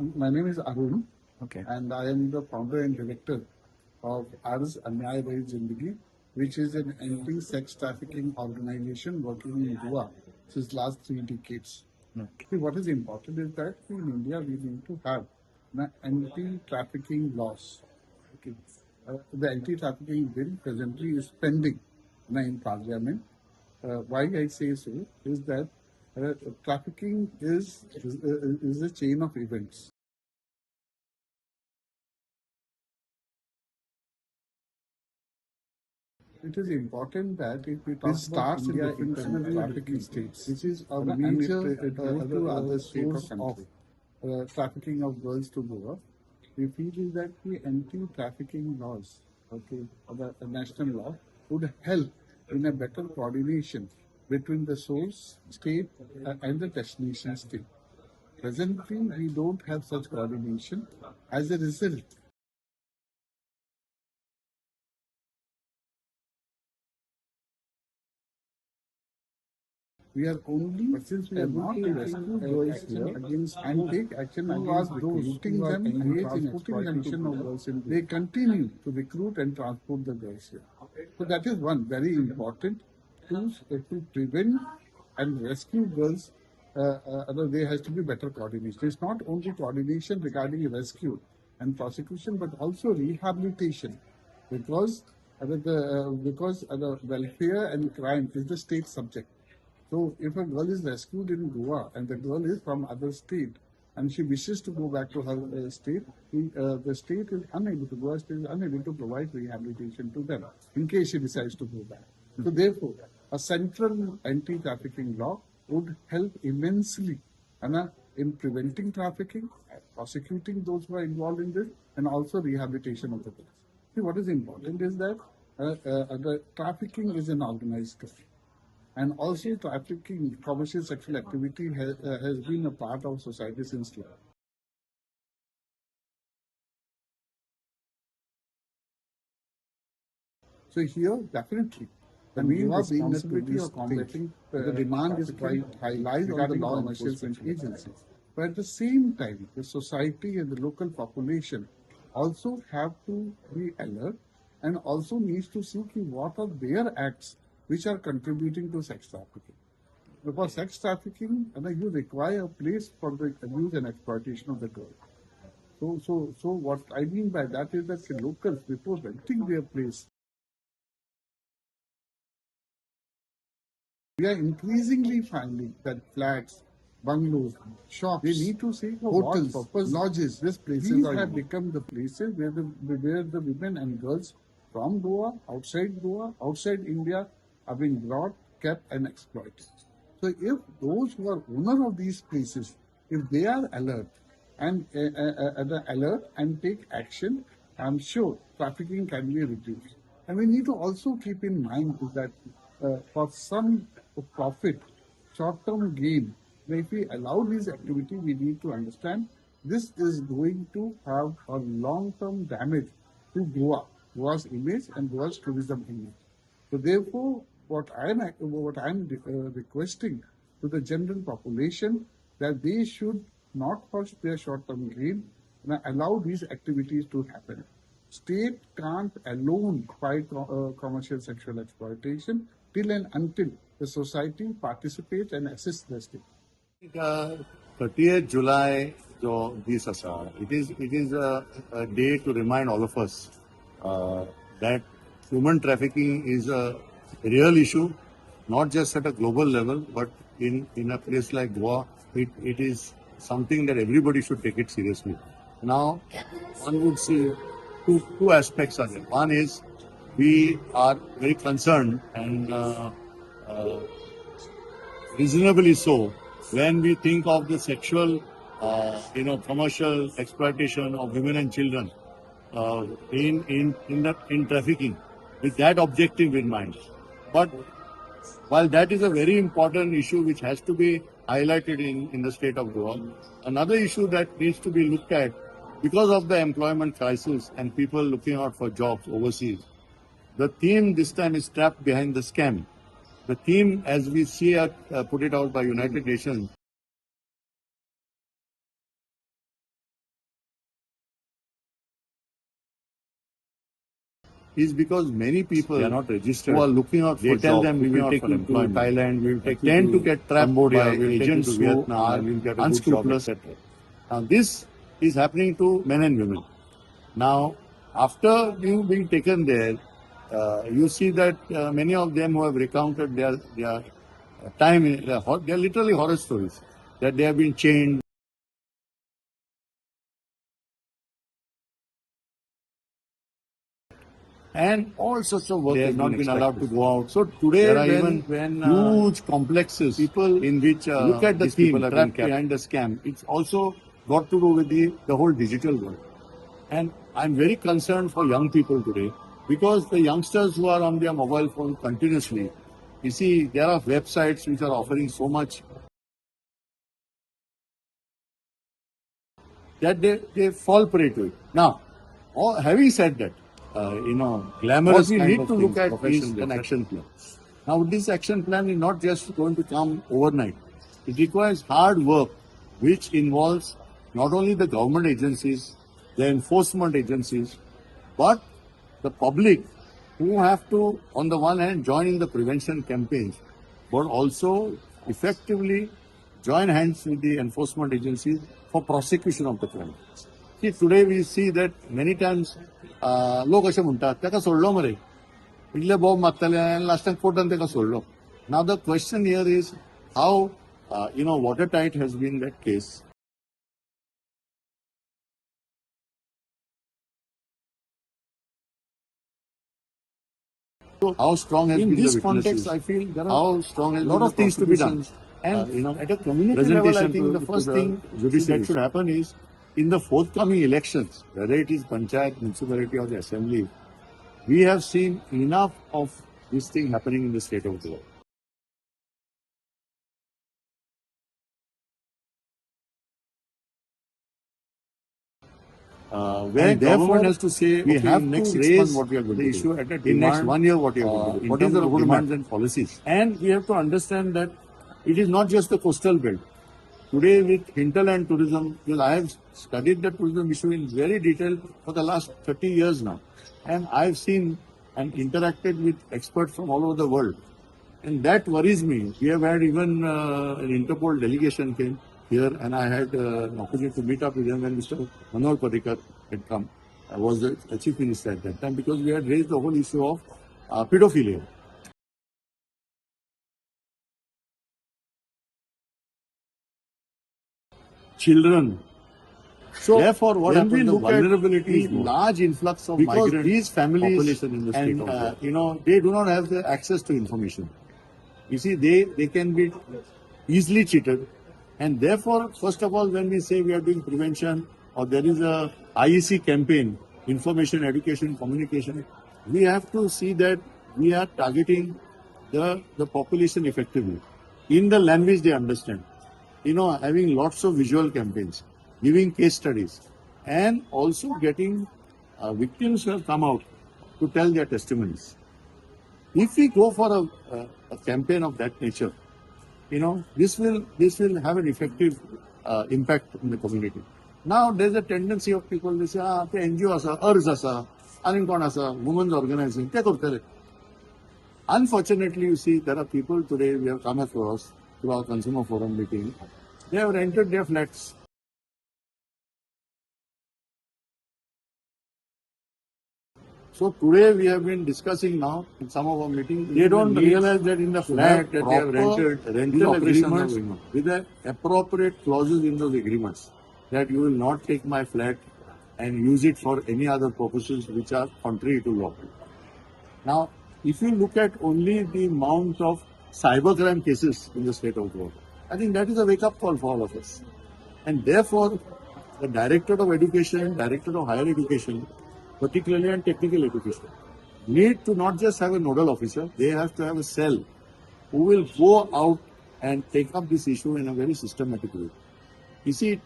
My name is Arun, Okay. and I am the founder and director of ARZ and GoaCAN, which is an anti-sex trafficking organization working in Goa since last 3 decades. Okay. See, what is important is that in India we need to have anti-trafficking laws. Okay. The anti-trafficking bill presently is pending in Parliament. Why I say so is that trafficking is a chain of events. It is important that if we talk about starts India in different trafficking states, which is a major it goes to other source of trafficking of girls to Goa. We feel is that the anti-trafficking laws, okay, or the national law would help in a better coordination between the source state and the destination state. Presently, we don't have such coordination. As a result, we are only, but since we are not taking girls here against and take action against recruiting them, engage in exploitation of girls, they continue to recruit and transport the girls here. So that is one very important to prevent and rescue girls. There has to be better coordination. It's not only coordination regarding rescue and prosecution, but also rehabilitation, because the welfare and crime is the state subject. So if a girl is rescued in Goa and the girl is from other state and she wishes to go back to her state, the state is unable to, Goa state is unable to provide rehabilitation to them in case she decides to go back. So therefore, a central anti-trafficking law would help immensely in preventing trafficking, prosecuting those who are involved in this, and also rehabilitation of the girls. See, what is important is that the trafficking is an organized crime. And also trafficking, commercial sexual activity has been a part of society since long. So here, definitely, the main responsibility of combating the demand is quite high, lies on the law enforcement agencies. But at the same time, the society and the local population also have to be alert and also needs to see what are their acts which are contributing to sex trafficking. Because sex trafficking, you require a place for the abuse and exploitation of the girl. So what I mean by that is that the locals, before renting their place, we are increasingly finding that flats, bungalows, shops, they need to say hotels, lodges, these places have become the places where the women and girls from Goa, outside India, are being brought, kept, and exploited. So if those who are owner of these places, if they are alert and take action, I'm sure trafficking can be reduced. And we need to also keep in mind that for some profit, short-term gain, if we allow these activities, we need to understand this is going to have a long-term damage to Goa's image and Goa's tourism image. So therefore, what I'm requesting to the general population that they should not first their short-term gain and allow these activities to happen. State can't alone fight commercial sexual exploitation till and until the society participates and assists the state. 30th July जो this असा, it is a day to remind all of us that human trafficking is a real issue, not just at a global level, but in a place like Goa, it is something that everybody should take it seriously. Now, one would see two aspects of it. One is we are very concerned and reasonably so when we think of the sexual, commercial exploitation of women and children in trafficking, with that objective in mind. But while that is a very important issue which has to be highlighted in the state of Goa, another issue that needs to be looked at because of the employment crisis and people looking out for jobs overseas, the theme this time is trapped behind the scam. The theme, as we see put it out by United Nations, is because many people They are not registered. who are looking out for They tell jobs, them we will take you to employment. Thailand, we will take you tend to to get trapped Cambodia, by we will take you agents to who Vietnam, are and we will get a good job, unscrupulous. etc. Now this is happening to men and women. Now, after you being taken there, you see that many of them who have recounted their time, they are literally horror stories, that they have been chained. And all sorts of work They has have not been been allowed to expected. go out. So today, There are when even huge complexes, people in which look at the these theme people have been trapped kept. behind the scam, it's also got to do with the whole digital world. And I'm very concerned for young people today because the youngsters who are on their mobile phone continuously, you see, there are websites which are offering so much that they fall prey to it. Now, having said that, Glamorous what we kind need of to things, look at is professions, an etc. action plan. Now, this action plan is not just going to come overnight. It requires hard work, which involves not only the government agencies, the enforcement agencies, but the public who have to, on the one hand, join in the prevention campaigns, but also effectively join hands with the enforcement agencies for prosecution of the crime. See, today we see that many times लोक असे म्हणतात त्याका सोडलो मरे इल्ले Bob मारतले आनी लास्टाक कोर्टान ताका सोडलो. Now the question here is how watertight has been that case. So how strong has In been this the witnesses? context, I feel there are How strong has a lot been of the things to be done. prosecution's, And at a community presentation level, I think the to first the thing judiciary that should happen is in the forthcoming elections, whether it is panchayat, municipality or the assembly, we have seen enough of this thing happening in the state of Goa. Where And government therefore, has to say, we okay, have in to next 6 raise months what we are going the to issue do. at a In next demand, 1 year what we are going to do. in What is terms the of demands demand. and policies? And we have to understand that it is not just the coastal belt. Today with hinterland tourism, because I have studied the tourism issue in very detail for the last 30 years now. And I've seen and interacted with experts from all over the world. And that worries me. We have had even an Interpol delegation came here, and I had an opportunity to meet up with them when Mr. Manoj Parrikar had come. I was the chief minister at that time because we had raised the whole issue of pedophilia. Children. So therefore, what when we happens? The look at vulnerability is the large influx of because migrant these families population in the state and, of Goa. They do not have the access to information. You see, they can be easily cheated, and therefore, first of all, when we say we are doing prevention or there is a IEC campaign, information, education, communication, we have to see that we are targeting the population effectively in the language they understand. Having lots of visual campaigns, giving case studies, and also getting victims who have come out to tell their testimonies. If we go for a campaign of that nature, this will have an effective impact in the community. Now there's a tendency of people to say, the NGO asa, ARZ asa, Anin asa, women's organizing, take over. Unfortunately, you see, there are people today we have come across through our consumer forum meeting. They have rented their flats. So today we have been discussing now in some of our meetings. They don't realize that in the flat that they have rented, rental agreements with the appropriate clauses in those agreements that you will not take my flat and use it for any other purposes which are contrary to law. Now, if you look at only the amount of cybercrime cases in the state of Goa, I think that is a wake-up call for all of us. And therefore, the Directorate of Education, Directorate of Higher Education, particularly and technical education, need to not just have a nodal officer, they have to have a cell who will go out and take up this issue in a very systematic way. You see,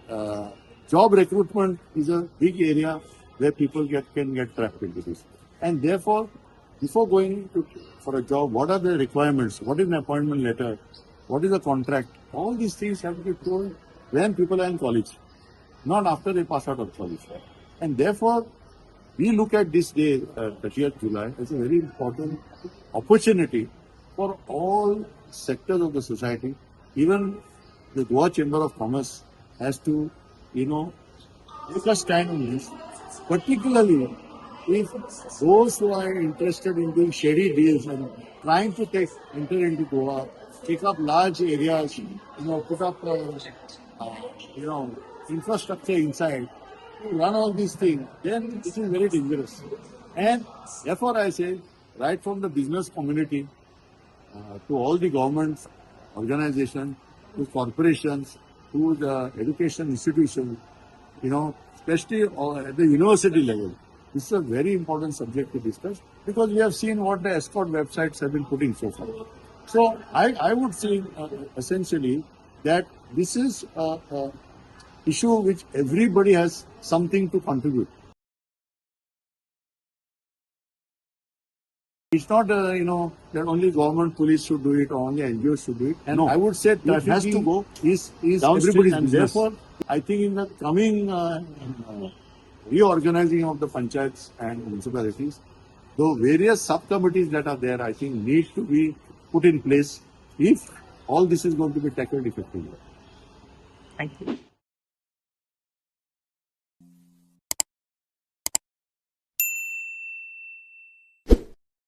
job recruitment is a big area where people can get trapped into this. And therefore, before going for a job, what are the requirements? What is an appointment letter? What is a contract? All these things have to be told when people are in college, not after they pass out of college. And therefore, we look at this day, 30th July, as a very important opportunity for all sectors of the society. Even the Goa Chamber of Commerce has to, take a stand on this, particularly if those who are interested in doing shady deals and trying to enter into Goa, take up large areas, put up, infrastructure inside, to run all these things, then it is very dangerous. And therefore, I say, right from the business community to all the government organizations, to corporations, to the education institutions, especially at the university level. This is a very important subject to discuss because we have seen what the escort websites have been putting so far. So I would say essentially that this is a issue which everybody has something to contribute. It's not, that only government police should do it or only NGOs should do it. And No. I would say it has to go is downstream everybody's and business. therefore, I think in the coming reorganizing of the panchayats and municipalities, the various subcommittees that are there, I think need to be put in place if all this is going to be tackled effectively. Thank you.